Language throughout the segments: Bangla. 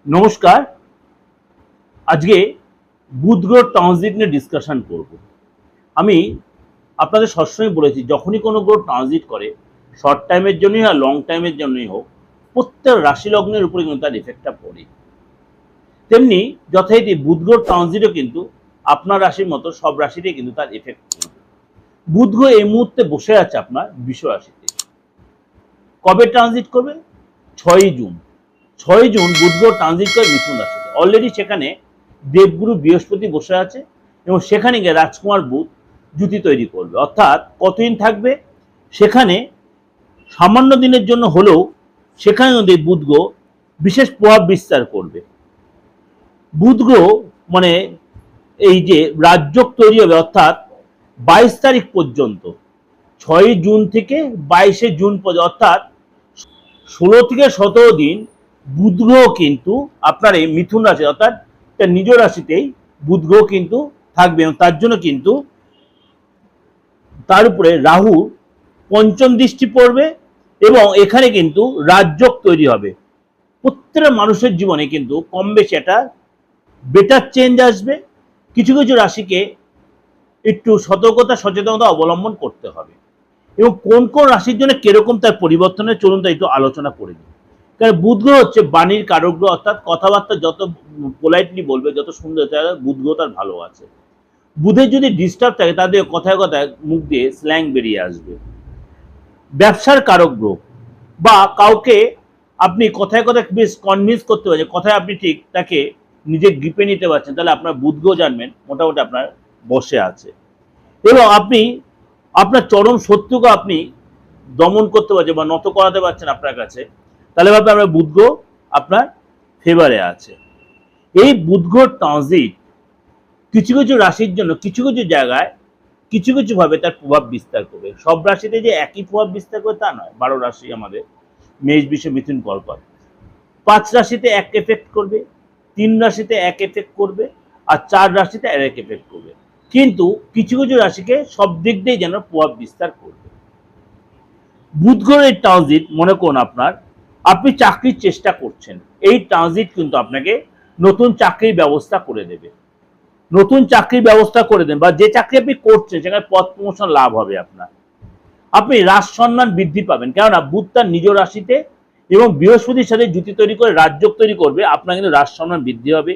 নমস্কার। আজকে বুধ গ্রহ ট্রানজিট নিয়ে ডিসকাশন করব। আমি আপনাদের সবসময় বলেছি, যখনই কোনো গ্রহ ট্রানজিট করে, শর্ট টাইমের জন্যই আর লং টাইমের জন্যই হোক, প্রত্যেক রাশি লগ্নের উপরে কিন্তু তার এফেক্টটা পড়ে। তেমনি যথারীতি বুধ গ্রহ ট্রানজিটও কিন্তু আপনার রাশির মতো সব রাশিতেই কিন্তু তার এফেক্ট পড়বে। বুধ গ্রহ এই মুহূর্তে বসে আছে আপনার বৃষ রাশিতে। কবে ট্রানজিট করবে? 6ই জুন। 6ই জুন বুধ গ্রহ ট্রানজিট করে মিথুন রাশিতে। অলরেডি সেখানে দেবগুরু বৃহস্পতি বসে আছে এবং সেখানে গিয়ে রাজকুমার বুধ জুতি তৈরি করবে। অর্থাৎ কতদিন থাকবে সেখানে? সামান্য দিনের জন্য হলেও সেখানে বুধ গ্রহ বিশেষ প্রভাব বিস্তার করবে। বুধ গ্রহ মানে এই যে রাজযোগ তৈরি হবে, অর্থাৎ 22 তারিখ পর্যন্ত, 6ই জুন থেকে 22শে জুন পর্যন্ত, অর্থাৎ 16 থেকে 17 দিন বুধ গ্রহ কিন্তু আপনার এই মিথুন রাশি অর্থাৎ নিজ রাশিতেই বুধ গ্রহ কিন্তু থাকবে এবং তার জন্য কিন্তু তার উপরে রাহু পঞ্চম দৃষ্টি পড়বে এবং এখানে কিন্তু রাজযোগ তৈরি হবে। প্রত্যেকটা মানুষের জীবনে কিন্তু কম বেশি একটা বেটার চেঞ্জ আসবে। কিছু কিছু রাশিকে একটু সতর্কতা সচেতনতা অবলম্বন করতে হবে এবং কোন কোন রাশির জন্য কিরকম তার পরিবর্তনের চলুন তা একটু আলোচনা করে নিই। কারণ বুধ গ্রহ হচ্ছে বাণীর কারক গ্রহ, অর্থাৎ কথাবার্তা যত পোলাইটলি বলবে, যত সুন্দর, বুধ গ্রহ তার ভালো আছে। বুধের যদি ডিস্টার্ব থাকে তাদের কথায় কথায় মুখ দিয়ে স্ল্যাং বেরিয়ে আসবে। ব্যবসার কারক গ্রহ, বা কাউকে আপনি কথায় কথায় বেশ কনভিন্স করতে পারছেন, কথায় আপনি ঠিক তাকে নিজে গ্রিপে নিতে পারছেন, তাহলে আপনার বুধ গ্রহ জানবেন মোটামুটি আপনার বসে আছে এবং আপনি আপনার চরম শত্রুকে আপনি দমন করতে পারছেন বা নত করাতে পারছেন আপনার কাছে, তাহলে ভাবে আপনার বুধ গ্রহ আপনার ফেভারে আছে। এই বুধ গ্রহ ট্রানজিট কিছু কিছু রাশির জন্য কিছু কিছু জায়গায় কিছু কিছু ভাবে তার প্রভাব বিস্তার করবে। সব রাশিতে যে একই প্রভাব বিস্তার করবে তা নয়। 12 রাশি আমাদের মেষ, বৃষ, মিথুন, কর্কট। 5 রাশিতে এক এফেক্ট করবে, 3 রাশিতে এক এফেক্ট করবে, আর 4 রাশিতে এক এফেক্ট করবে। কিন্তু কিছু কিছু রাশিকে সব দিক দিয়ে যেন প্রভাব বিস্তার করবে। বুধ গ্রহের ট্রানজিট, মনে করুন আপনি চাকরির চেষ্টা করছেন, এই ট্রানজিট কিন্তু আপনাকে নতুন চাকরির ব্যবস্থা করে দেবে, নতুন চাকরির ব্যবস্থা করে দেন, বা যে চাকরি আপনি করছেন সেখানে পদ প্রমোশন লাভ হবে আপনার। আপনি রাজ সম্মান বৃদ্ধি পাবেন, কেননা বুধ তার নিজ রাশিতে এবং বৃহস্পতির সাথে জুতি তৈরি করে রাজযোগ তৈরি করবে। আপনার কিন্তু রাজ সম্মান বৃদ্ধি হবে,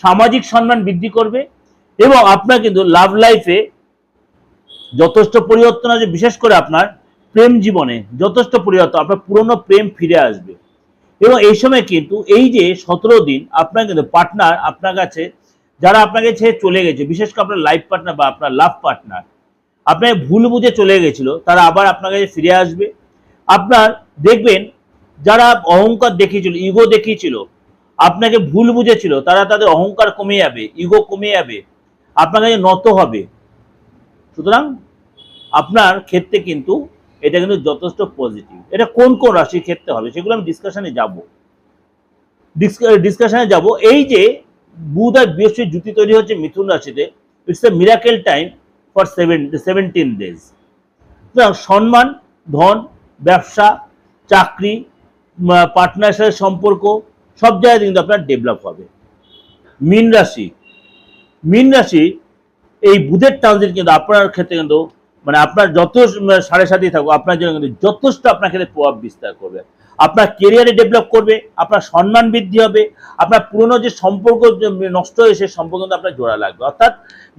সামাজিক সম্মান বৃদ্ধি করবে এবং আপনার কিন্তু লাভ লাইফে যথেষ্ট পরিবর্তন আছে। বিশেষ করে আপনার প্রেম জীবনে যথেষ্ট পরিবর্তন, আপনার পুরনো প্রেম ফিরে আসবে এবং এই সময় কিন্তু এই যে 17 দিন আপনার কিন্তু পার্টনার আপনার কাছে, যারা আপনাকে ছেড়ে চলে গেছে, বিশেষ করে আপনার লাইফ পার্টনার বা আপনার লাভ পার্টনার আপনাকে ভুল বুঝে চলে গেছিল, তারা আবার আপনার কাছে ফিরে আসবে। আপনার দেখবেন যারা অহংকার দেখিয়েছিল, ইগো দেখিয়েছিল, আপনাকে ভুল বুঝেছিল, তারা তাদের অহংকার কমে যাবে, ইগো কমে যাবে, আপনার কাছে নত হবে। সুতরাং আপনার ক্ষেত্রে কিন্তু এটা কিন্তু যথেষ্ট পজিটিভ। এটা কোন কোন রাশির ক্ষেত্রে হবে সেগুলো আমি ডিসকাশনে যাব। এই যে বুধ আর বৃহস্পতি জুতি তৈরি হচ্ছে মিথুন রাশিতে, it's a miracle time for 17 days. সম্মান, ধন, ব্যবসা, চাকরি, পার্টনারের সাথে সম্পর্ক সব জায়গায় কিন্তু আপনার ডেভেলপ হবে। মীন রাশি এই বুধের ট্রানজিট কিন্তু আপনার ক্ষেত্রে কিন্তু মানে আপনার যত 7.5 থাকুক, আপনার জন্য কিন্তু যথেষ্ট আপনার ক্ষেত্রে প্রভাব বিস্তার করবে। আপনার কেরিয়ারে ডেভেলপ করবে, আপনার সম্মান বৃদ্ধি হবে, আপনার পুরনো যে সম্পর্ক নষ্ট হয়ে সেই সম্পর্ক কিন্তু আপনার জোড়া লাগবে। অর্থাৎ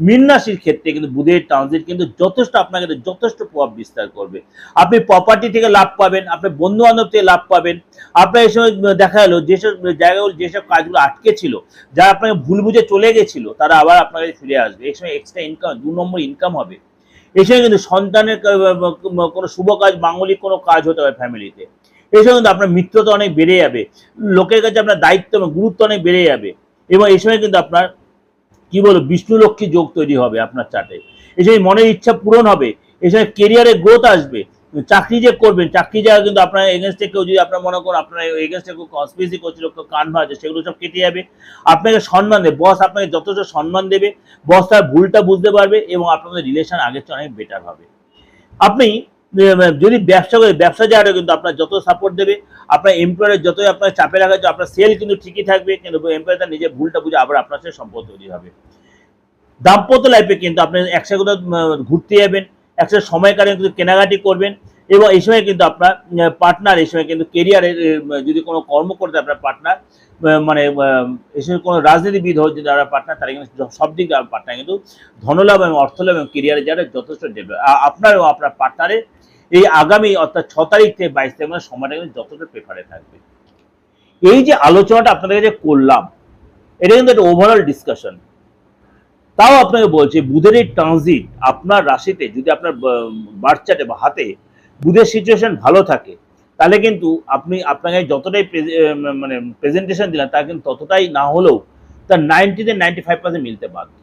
মীন রাশির ক্ষেত্রে কিন্তু বুধের ট্রানজিট কিন্তু যথেষ্ট আপনার ক্ষেত্রে যথেষ্ট প্রভাব বিস্তার করবে। আপনি প্রপার্টি থেকে লাভ পাবেন, আপনি বন্ধু বান্ধব থেকে লাভ পাবেন। আপনার এই সময় দেখা গেল যেসব জায়গাগুলো, যেসব কাজগুলো আটকে ছিল, যারা আপনাকে ভুল বুঝে চলে গেছিল, তারা আবার আপনার কাছে ফিরে আসবে। এই সময় এক্সট্রা ইনকাম, 2 নম্বর ইনকাম হবে। এই সময় কিন্তু সন্তানের কোনো শুভ কাজ, মাঙ্গলিক কোনো কাজ হতে পারে ফ্যামিলিতে। এই সময় কিন্তু আপনার মিত্রতা অনেক বেড়ে যাবে, লোকের কাছে আপনার দায়িত্ব এবং গুরুত্ব অনেক বেড়ে যাবে এবং এই সময় কিন্তু আপনার কি বলবো বিষ্ণু লক্ষ্মী যোগ তৈরি হবে আপনার চার্টে। এই সময় মনের ইচ্ছা পূরণ হবে, এই সময় কেরিয়ারে গ্রোথ আসবে। চাকরি যে করবেন, চাকরি জায়গা কিন্তু আপনার এগেনস্টে কেউ যদি আপনার মনে করুন আপনার এগেনস্টে কেউ কনস্পিরেসি করছিল, কেউ কান ভাজছে, সেগুলো সব কেটে যাবে। আপনাকে সম্মান দেবে, বস আপনাকে যথেষ্ট সম্মান দেবে, বস তার ভুলটা বুঝতে পারবে এবং আপনাদের রিলেশন আগের চেয়ে অনেক বেটার হবে। আপনি যদি ব্যবসা করে, ব্যবসা যারা কিন্তু আপনার যত সাপোর্ট দেবে, আপনার এমপ্লয়ার যতই আপনার চাপে রাখা, আপনার সেল কিন্তু ঠিকই থাকবে, কিন্তু এমপ্লয়ার তার নিজের ভুলটা বুঝে আবার আপনার সাথে সম্পর্ক তৈরি হবে। দাম্পত্য লাইফে কিন্তু আপনি একসাথে কোথাও ঘুরতে যাবেন, একসাথে সময় কাটাবেন, কিন্তু কেনাকাটি করবেন, এবং এই সময় কিন্তু আপনার পার্টনার, এই সময় কিন্তু কেরিয়ারের যদি কোনো কর্ম করতে আপনার পার্টনার, মানে এই সময় কোনো রাজনীতিবিদ হোক যদি আপনার পার্টনার, তারা কিন্তু সব দিক দিয়ে পার্টনার কিন্তু ধনলাভ এবং অর্থলাভ এবং কেরিয়ারের যারা যথেষ্ট ডেভেলপ। আপনার এবং আপনার পার্টনারের এই আগামী অর্থাৎ 6 তারিখ থেকে 22 তারিখ সময়টা কিন্তু যতটা প্রেফারে থাকবে। এই যে আলোচনাটা আপনাদের কাছে করলাম, এটা কিন্তু একটা ওভারঅল ডিসকাশন। তাও আপনাকে বলছি, বুধের এই ট্রানজিট আপনার রাশিতে যদি আপনার বার্থ চার্টে বা হাতে বুধের সিচুয়েশন ভালো থাকে, তাহলে কিন্তু আপনি আপনাকে যতটাই মানে প্রেজেন্টেশন দিলেন, তা কিন্তু ততটাই না হলেও তার 90-95% মিলতে বাধ্য।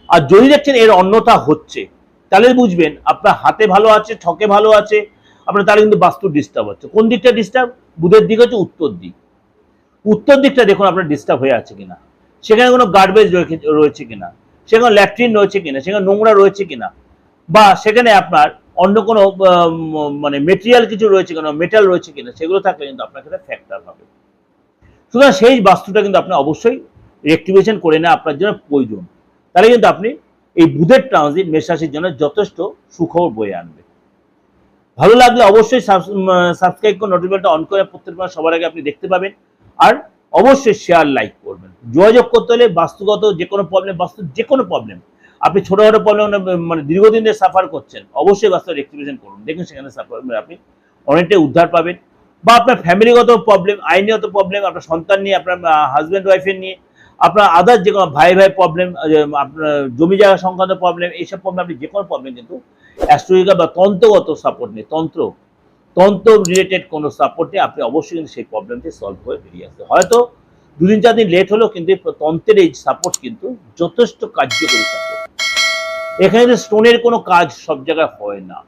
আর যদি দেখছেন এর অন্যথা হচ্ছে, তাহলে বুঝবেন আপনার হাতে ভালো আছে, ছকে ভালো আছে, আপনার তাহলে কিন্তু বাস্তু ডিস্টার্ব হচ্ছে। কোন দিকটা ডিস্টার্ব? বুধের দিক হচ্ছে উত্তর দিক। উত্তর দিকটা দেখুন আপনার ডিস্টার্ব হয়ে আছে কিনা, সেখানে কোনো গার্বেজ রয়েছে কিনা, সেখানে ল্যাট্রিন রয়েছে কিনা, সেখানে নোংরা রয়েছে কিনা, বা সেখানে আপনার অন্য কোনো মানে মেটেরিয়াল কিছু রয়েছে কিনা, মেটাল রয়েছে কিনা, সেগুলো থাকলে কিন্তু আপনার ক্ষেত্রে ফ্যাক্টর হবে। সুতরাং সেই বাস্তুটা কিন্তু আপনি অবশ্যই রেক্টিফিকেশন করে নেওয়া আপনার জন্য প্রয়োজন। তাহলে কিন্তু আপনি এই বুধের ট্রানজিট মেষ রাশির জন্য যথেষ্ট সুখবর বয়ে আনবে। ভালো লাগলে অবশ্যই সাবস্ক্রাইব করে নোটিফিকেশনটা অন করে প্রত্যেক মাস সবার আগে আপনি দেখতে পাবেন। আর অবশ্যই শেয়ার লাইক করবেন। যোগাযোগ করতে হলে বাস্তুগত যে কোনো প্রবলেম, বাস্তু যে কোনো প্রবলেম, আপনি ছোটখাটো প্রবলেম মানে দীর্ঘদিন ধরে সাফার করছেন, অবশ্যই বাস্তু রেক্টিফিকেশন করুন, দেখুন সেখানে আপনি অনেকটাই উদ্ধার পাবেন। বা আপনার ফ্যামিলিগত প্রবলেম, আইনগত প্রবলেম, আপনার সন্তান নিয়ে, আপনার হাজব্যান্ড ওয়াইফের নিয়ে, আপনার আদার যে কোনো ভাই প্রবলেম, আপনার জমি জায়গা সংক্রান্ত প্রবলেম, এইসব প্রবলেম, আপনি যে কোনো প্রবলেম কিন্তু অ্যাস্ট্রোলজিক্যাল বা তন্ত্রগত সাপোর্ট নিয়ে, তন্ত্র রিলেটেড কোনো সাপোর্ট নিয়ে আপনি অবশ্যই কিন্তু সেই প্রবলেমটি সলভ করে বেরিয়ে আসতে। হয়তো 2-4 দিন লেট হলেও কিন্তু তন্ত্রের এই সাপোর্ট কিন্তু যথেষ্ট কার্যকরী সাপোর্ট। এখানে স্টোনের কোনো কাজ সব জায়গায় হয় না,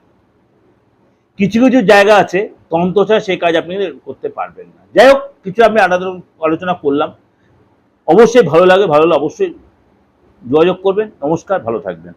কিছু কিছু জায়গা আছে তন্ত্র ছাড়া সেই কাজ আপনি করতে পারবেন না। যাই হোক, কিছু আমি আলোচনা করলাম, অবশ্যই ভালো লাগে, ভালো হলে অবশ্যই যোগাযোগ করবেন। নমস্কার, ভালো থাকবেন।